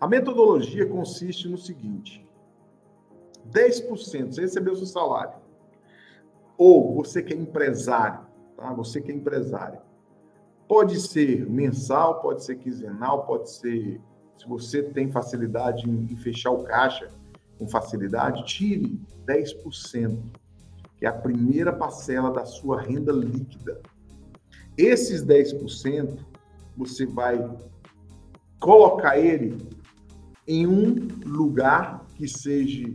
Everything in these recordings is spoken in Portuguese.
A metodologia consiste no seguinte: 10%, você recebeu o seu salário. Ou você que é empresário, tá? Você que é empresário. Pode ser mensal, pode ser quinzenal, pode ser... Se você tem facilidade em fechar o caixa com facilidade, tire 10%, que é a primeira parcela da sua renda líquida. Esses 10%, você vai colocar ele em um lugar que seja,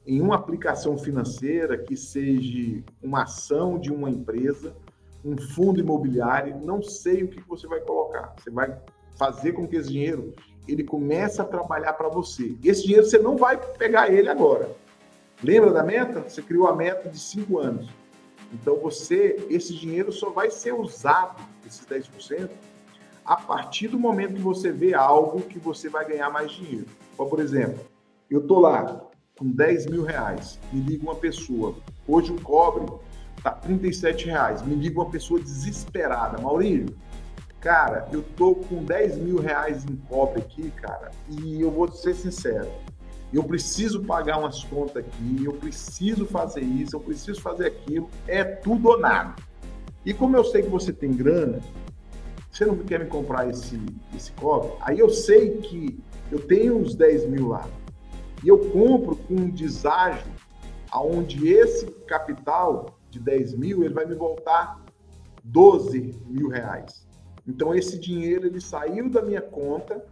em uma aplicação financeira, que seja uma ação de uma empresa, um fundo imobiliário, não sei o que você vai colocar. Você vai fazer com que esse dinheiro ele comece a trabalhar para você. Esse dinheiro você não vai pegar ele agora. Lembra da meta? Você criou a meta de 5 anos. Então, esse dinheiro só vai ser usado, esses 10%, a partir do momento que você vê algo que você vai ganhar mais dinheiro. Por exemplo, eu estou lá com 10 mil reais, me liga uma pessoa, hoje o cobre está 37 reais, me liga uma pessoa desesperada, Maurílio, cara, eu tô com 10 mil reais em cobre aqui, cara, e eu vou ser sincero, eu preciso pagar umas contas aqui, eu preciso fazer isso, eu preciso fazer aquilo, é tudo ou nada. E como eu sei que você tem grana, você não quer me comprar esse cobre? Aí eu sei que eu tenho uns 10 mil lá, e eu compro com um deságio, onde esse capital de 10 mil, ele vai me voltar 12 mil reais. Então, esse dinheiro, ele saiu da minha conta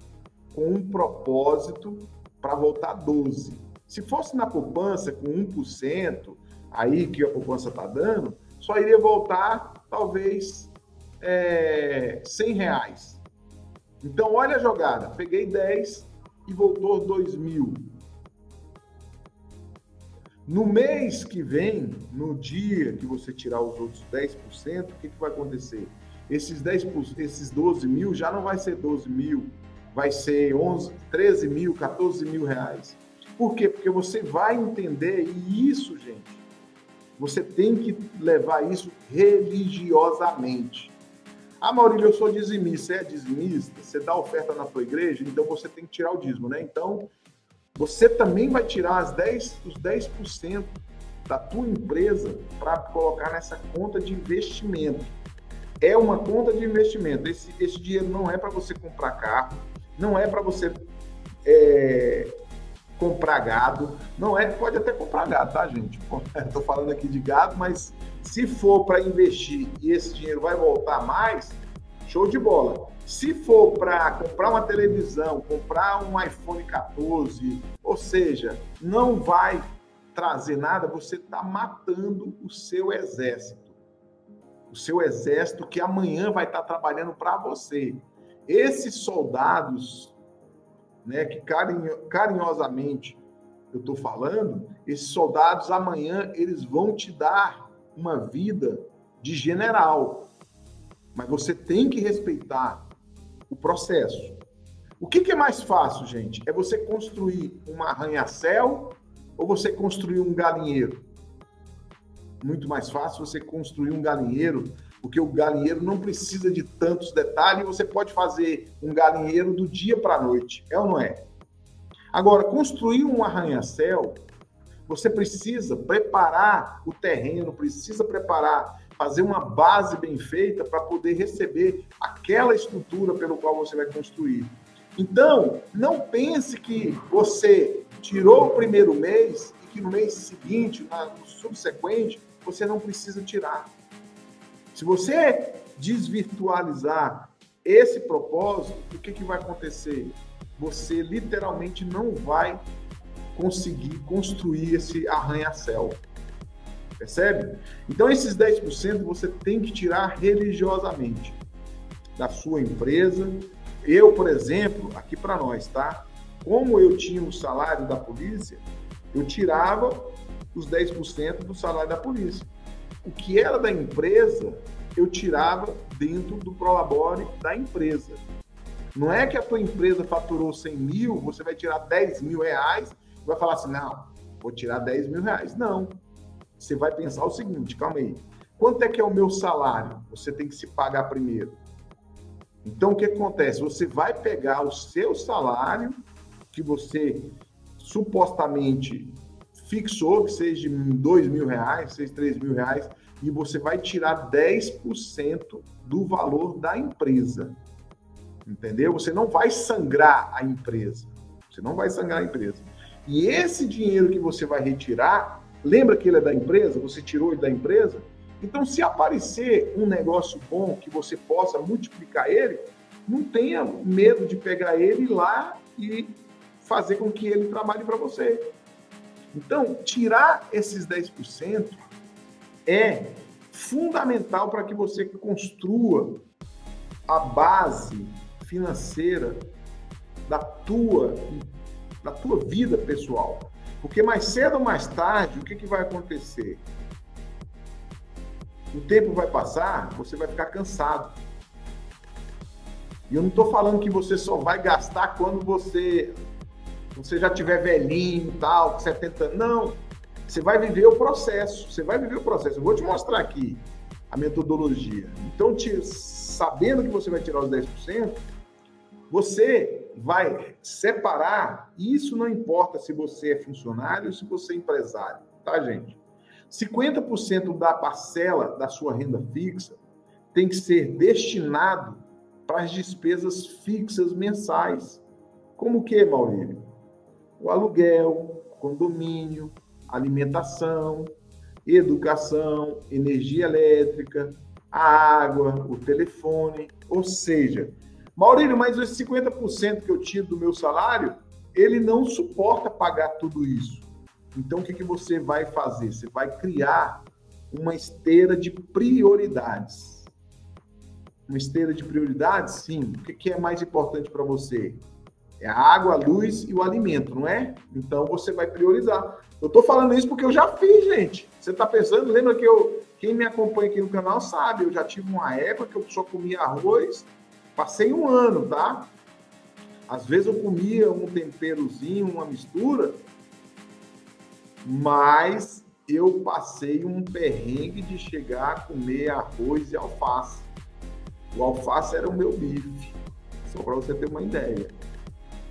com um propósito para voltar 12. Se fosse na poupança, com 1%, aí que a poupança está dando, só iria voltar, talvez, 100 reais. Então, olha a jogada. Peguei 10 e voltou 2 mil. No mês que vem, no dia que você tirar os outros 10%, o que vai acontecer? Esses 12 mil já não vai ser 12 mil, vai ser 13 mil, 14 mil reais. Por quê? Porque você vai entender, e isso, gente, você tem que levar isso religiosamente. Ah, Maurílio, eu sou dizimista. Você é dizimista? Você dá oferta na tua igreja? Então você tem que tirar o dízimo, né? Então, você também vai tirar os 10% da tua empresa para colocar nessa conta de investimento. É uma conta de investimento. Esse dinheiro não é para você comprar carro, não é para você comprar gado, não é, pode até comprar gado, tá, gente? Estou falando aqui de gado, mas se for para investir e esse dinheiro vai voltar mais, show de bola. Se for para comprar uma televisão, comprar um iPhone 14, ou seja, não vai trazer nada, você está matando o seu exército. O seu exército que amanhã vai estar trabalhando para você. Esses soldados, né, que carinhosamente eu estou falando, esses soldados amanhã eles vão te dar uma vida de general. Mas você tem que respeitar o processo. O que é mais fácil, gente? É você construir um arranha-céu ou você construir um galinheiro? Muito mais fácil você construir um galinheiro, porque o galinheiro não precisa de tantos detalhes, você pode fazer um galinheiro do dia para a noite, é ou não é? Agora, construir um arranha-céu, você precisa preparar o terreno, precisa fazer uma base bem feita para poder receber aquela estrutura pelo qual você vai construir. Então, não pense que você tirou o primeiro mês e que no mês seguinte, no subsequente, você não precisa tirar. Se você desvirtualizar esse propósito, o que vai acontecer? Você literalmente não vai conseguir construir esse arranha-céu. Percebe? Então, esses 10% você tem que tirar religiosamente da sua empresa. Eu, por exemplo, aqui para nós, tá? Como eu tinha o salário da polícia, eu tirava os 10% do salário da polícia. O que era da empresa, eu tirava dentro do prolabore da empresa. Não é que a tua empresa faturou 100 mil, você vai tirar 10 mil reais e vai falar assim, não, vou tirar 10 mil reais. Não. Você vai pensar o seguinte, calma aí. Quanto é que é o meu salário? Você tem que se pagar primeiro. Então, o que acontece? Você vai pegar o seu salário que você supostamente fixou, que seja de R$ 2.000, seja R$ 3.000, e você vai tirar 10% do valor da empresa. Entendeu? Você não vai sangrar a empresa. Você não vai sangrar a empresa. E esse dinheiro que você vai retirar, lembra que ele é da empresa? Você tirou ele da empresa? Então, se aparecer um negócio bom que você possa multiplicar ele, não tenha medo de pegar ele lá e fazer com que ele trabalhe para você. Então, tirar esses 10% é fundamental para que você construa a base financeira da tua vida pessoal. Porque mais cedo ou mais tarde, o que vai acontecer? O tempo vai passar, você vai ficar cansado. E eu não estou falando que você só vai gastar quando você já tiver velhinho, tal, 70 anos. Não. Você vai viver o processo. Eu vou te mostrar aqui a metodologia. Então, sabendo que você vai tirar os 10%, você vai separar. Isso não importa se você é funcionário ou se você é empresário, tá, gente? 50% da parcela da sua renda fixa tem que ser destinado para as despesas fixas mensais. Como o que, Maurílio? O aluguel, condomínio, alimentação, educação, energia elétrica, a água, o telefone. Ou seja, Maurílio, mas esse 50% que eu tiro do meu salário, ele não suporta pagar tudo isso. Então, o que você vai fazer? Você vai criar uma esteira de prioridades. Uma esteira de prioridades, sim. O que é mais importante para você? É a água, a luz e o alimento, não é? Então, você vai priorizar. Eu estou falando isso porque eu já fiz, gente. Você está pensando? Lembra que quem me acompanha aqui no canal sabe, eu já tive uma época que eu só comia arroz, passei um ano, tá? Às vezes eu comia um temperozinho, uma mistura, mas eu passei um perrengue de chegar a comer arroz e alface. O alface era o meu bife, só para você ter uma ideia.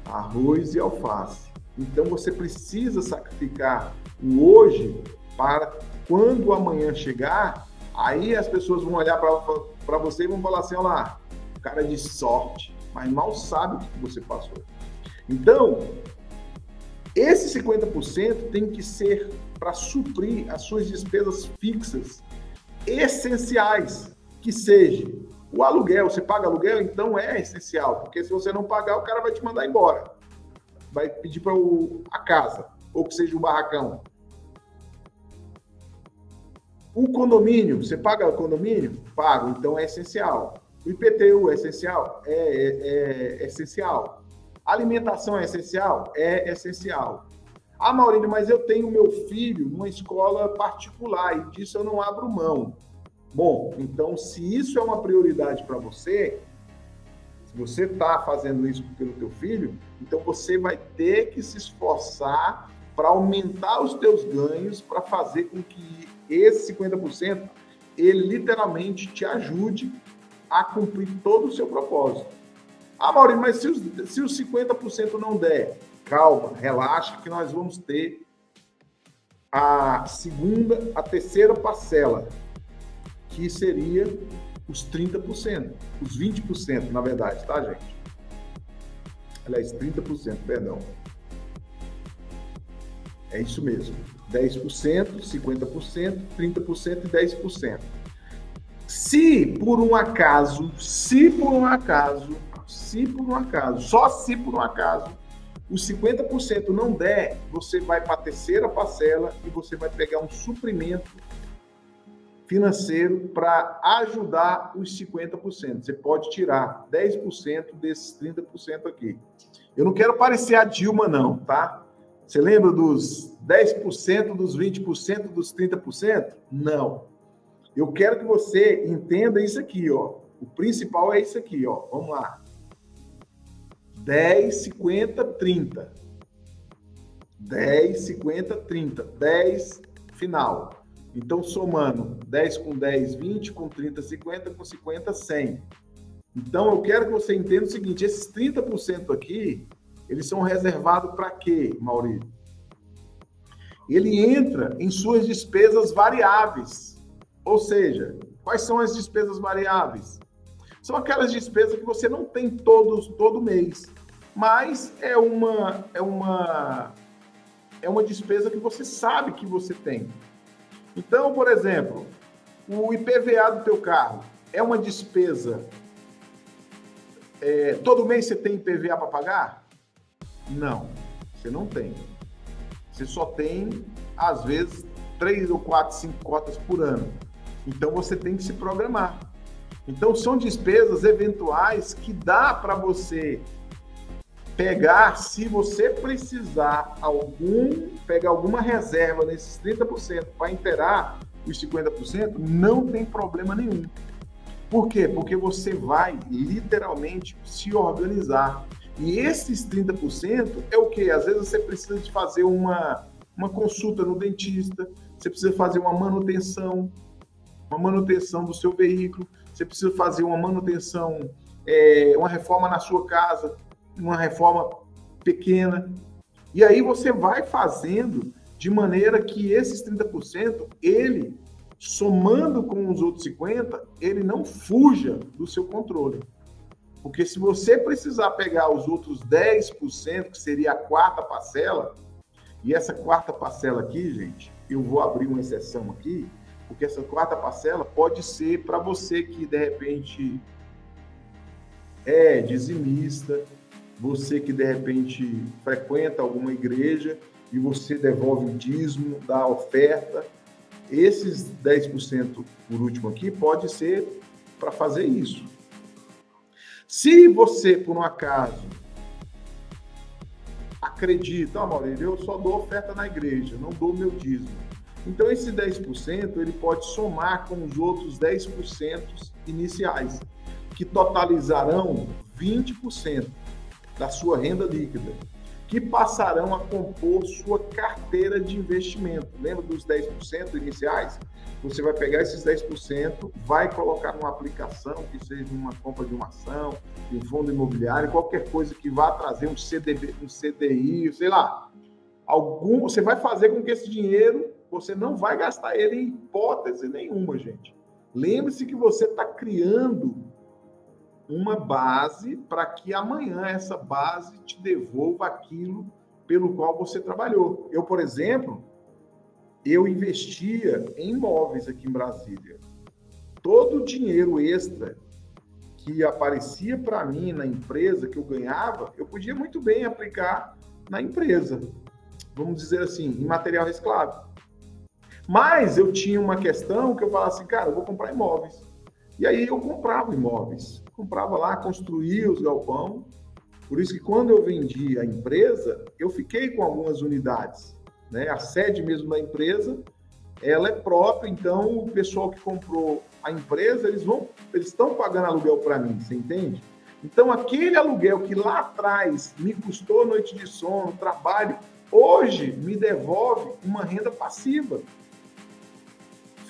Arroz e alface. Então você precisa sacrificar o hoje para quando o amanhã chegar, aí as pessoas vão olhar para você e vão falar assim, olha lá, cara de sorte, mas mal sabe o que você passou. Então, esse 50% tem que ser para suprir as suas despesas fixas essenciais, que seja o aluguel. Você paga aluguel, então é essencial, porque se você não pagar, o cara vai te mandar embora. Vai pedir para a casa, ou que seja o barracão. O condomínio, você paga o condomínio? Pago, então é essencial. O IPTU é essencial? É essencial. Alimentação é essencial? É essencial. Ah, Maurílio, mas eu tenho meu filho numa escola particular e disso eu não abro mão. Bom, então se isso é uma prioridade para você, se você está fazendo isso pelo teu filho, então você vai ter que se esforçar para aumentar os teus ganhos, para fazer com que esse 50% ele literalmente te ajude a cumprir todo o seu propósito. Ah, Maurício, mas se os 50% não der, calma, relaxa que nós vamos ter a terceira parcela, que seria os 30%, os 20%, na verdade, tá, gente? Aliás, 30%, perdão. É isso mesmo. 10%, 50%, 30% e 10%. Se por um acaso, os 50% não der, você vai para a terceira parcela e você vai pegar um suprimento financeiro para ajudar os 50%. Você pode tirar 10% desses 30% aqui. Eu não quero parecer a Dilma, não, tá? Você lembra dos 10%, dos 20%, dos 30%? Não. Eu quero que você entenda isso aqui, ó. O principal é isso aqui, ó. Vamos lá. 10, 50, 30. 10, 50, 30. 10, final. Então, somando 10 com 10, 20, com 30, 50, com 50, 100. Então, eu quero que você entenda o seguinte, esses 30% aqui Eles são reservados para quê, Maurício? Ele entra em suas despesas variáveis. Ou seja, quais são as despesas variáveis? São aquelas despesas que você não tem todo mês, mas é uma despesa que você sabe que você tem. Então, por exemplo, o IPVA do teu carro é uma despesa. Todo mês você tem IPVA para pagar? Não, você não tem. Você só tem, às vezes, 3 ou 4, 5 cotas por ano. Então, você tem que se programar. Então, são despesas eventuais que dá para você pegar, se você precisar pegar alguma reserva nesses 30% para inteirar os 50%, não tem problema nenhum. Por quê? Porque você vai literalmente se organizar. E esses 30% é o quê? Às vezes você precisa de fazer uma consulta no dentista, você precisa fazer uma manutenção do seu veículo, você precisa fazer uma manutenção, uma reforma na sua casa, uma reforma pequena. E aí você vai fazendo de maneira que esses 30%, ele, somando com os outros 50%, ele não fuja do seu controle. Porque se você precisar pegar os outros 10%, que seria a quarta parcela, e essa quarta parcela aqui, gente, eu vou abrir uma exceção aqui, porque essa quarta parcela pode ser para você que, de repente, é dizimista, você que, de repente, frequenta alguma igreja e você devolve o dízimo da oferta. Esses 10% por último aqui pode ser para fazer isso. Se você, por um acaso, acredita, Maurício, eu só dou oferta na igreja, não dou meu dízimo. Então, esse 10% ele pode somar com os outros 10% iniciais, que totalizarão 20% da sua renda líquida, que passarão a compor sua carteira de investimento. Lembra dos 10% iniciais? Você vai pegar esses 10%, vai colocar numa aplicação, que seja uma compra de uma ação, de um fundo imobiliário, qualquer coisa que vá trazer um CDI, sei lá. Você vai fazer com que esse dinheiro, você não vai gastar ele em hipótese nenhuma, gente. Lembre-se que você está criando uma base para que amanhã essa base te devolva aquilo pelo qual você trabalhou. Eu, por exemplo, eu investia em imóveis aqui em Brasília. Todo o dinheiro extra que aparecia para mim na empresa que eu ganhava, eu podia muito bem aplicar na empresa. Vamos dizer assim, em material reciclável. Mas eu tinha uma questão que eu falava assim, cara, eu vou comprar imóveis. E aí eu comprava imóveis. Comprava lá, construía os galpão. Por isso que quando eu vendi a empresa, eu fiquei com algumas unidades. Né? A sede mesmo da empresa, ela é própria, então o pessoal que comprou a empresa, eles estão pagando aluguel para mim, você entende? Então aquele aluguel que lá atrás me custou noite de sono, trabalho, hoje me devolve uma renda passiva.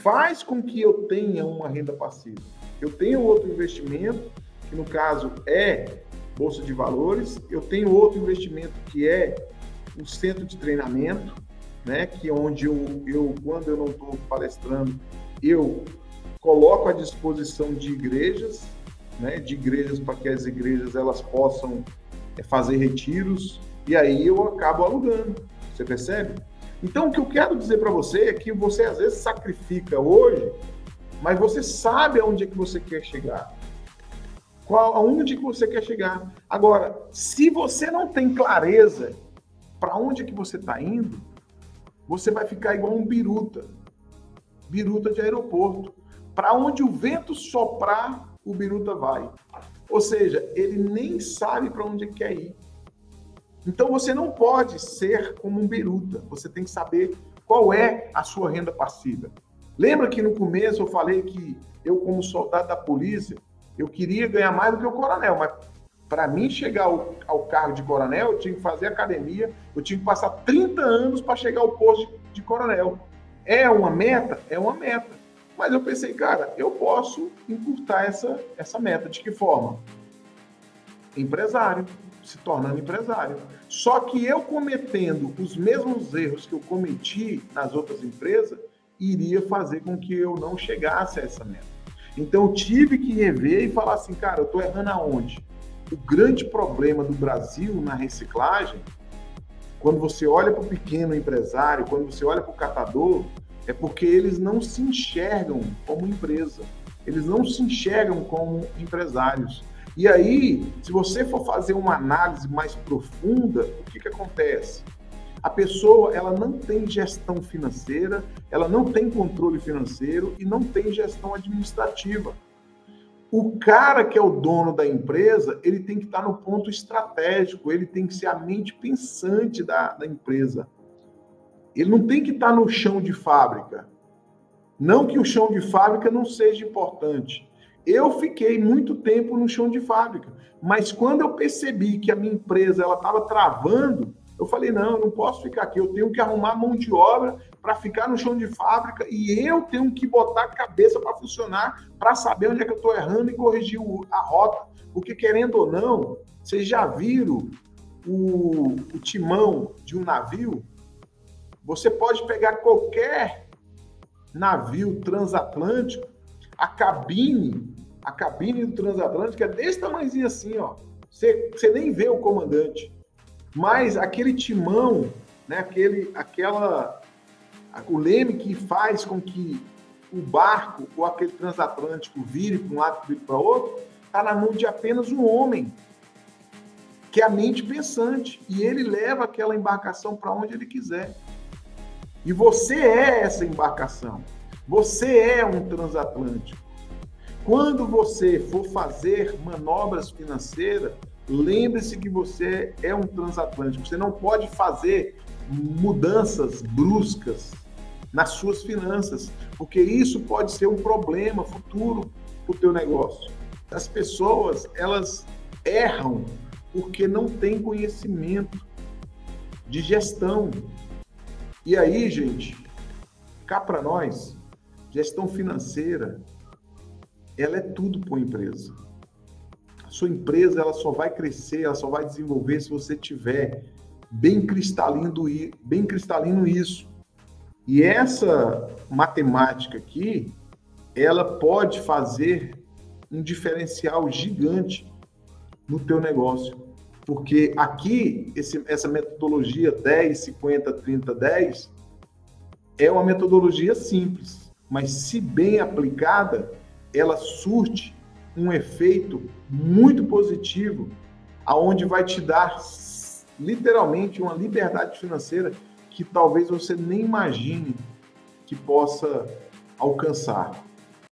Faz com que eu tenha uma renda passiva. Eu tenho outro investimento, que no caso é Bolsa de Valores, eu tenho outro investimento que é um centro de treinamento, né, que é onde eu quando eu não estou palestrando, eu coloco à disposição de igrejas, né, para que as igrejas elas possam fazer retiros, e aí eu acabo alugando, você percebe? Então, o que eu quero dizer para você é que você às vezes sacrifica hoje, mas você sabe aonde é que você quer chegar. Aonde que você quer chegar. Agora, se você não tem clareza para onde é que você está indo, você vai ficar igual um biruta de aeroporto. Para onde o vento soprar, o biruta vai. Ou seja, ele nem sabe para onde ele quer ir. Então, você não pode ser como um biruta. Você tem que saber qual é a sua renda passiva. Lembra que no começo eu falei que eu, como soldado da polícia, eu queria ganhar mais do que o coronel, mas para mim chegar ao cargo de coronel, eu tinha que fazer academia, eu tinha que passar 30 anos para chegar ao posto de coronel. É uma meta? É uma meta. Mas eu pensei, cara, eu posso encurtar essa meta. De que forma? Empresário. se tornando empresário. Só que eu cometendo os mesmos erros que eu cometi nas outras empresas, iria fazer com que eu não chegasse a essa meta. Então eu tive que rever e falar assim, cara, eu estou errando aonde? O grande problema do Brasil na reciclagem, quando você olha para o pequeno empresário, quando você olha para o catador, é porque eles não se enxergam como empresa. Eles não se enxergam como empresários. E aí, se você for fazer uma análise mais profunda, o que acontece? A pessoa, ela não tem gestão financeira, ela não tem controle financeiro e não tem gestão administrativa. O cara que é o dono da empresa, ele tem que estar no ponto estratégico, ele tem que ser a mente pensante da empresa. Ele não tem que estar no chão de fábrica. Não que o chão de fábrica não seja importante. Eu fiquei muito tempo no chão de fábrica, mas quando eu percebi que a minha empresa estava travando, eu falei, não, eu não posso ficar aqui, eu tenho que arrumar mão de obra para ficar no chão de fábrica e eu tenho que botar a cabeça para funcionar, para saber onde é que eu estou errando e corrigir a rota. Porque, querendo ou não, vocês já viram o timão de um navio? Você pode pegar qualquer navio transatlântico, a cabine do transatlântico é desse tamanhozinho assim, ó. Você nem vê o comandante. Mas aquele timão, né, o leme que faz com que o barco ou aquele transatlântico vire para um lado e vire para outro, está na mão de apenas um homem, que é a mente pensante. E ele leva aquela embarcação para onde ele quiser. E você é essa embarcação. Você é um transatlântico. Quando você for fazer manobras financeiras, lembre-se que você é um transatlântico. Você não pode fazer mudanças bruscas nas suas finanças, porque isso pode ser um problema futuro para o teu negócio. As pessoas, elas erram porque não têm conhecimento de gestão. E aí, gente, cá para nós, gestão financeira, ela é tudo para uma empresa. A sua empresa, ela só vai crescer, ela só vai desenvolver se você tiver bem cristalino isso. E essa matemática aqui, ela pode fazer um diferencial gigante no teu negócio. Porque aqui, essa metodologia 10, 50, 30, 10 é uma metodologia simples, mas se bem aplicada, ela surte um efeito muito positivo, aonde vai te dar literalmente uma liberdade financeira que talvez você nem imagine que possa alcançar.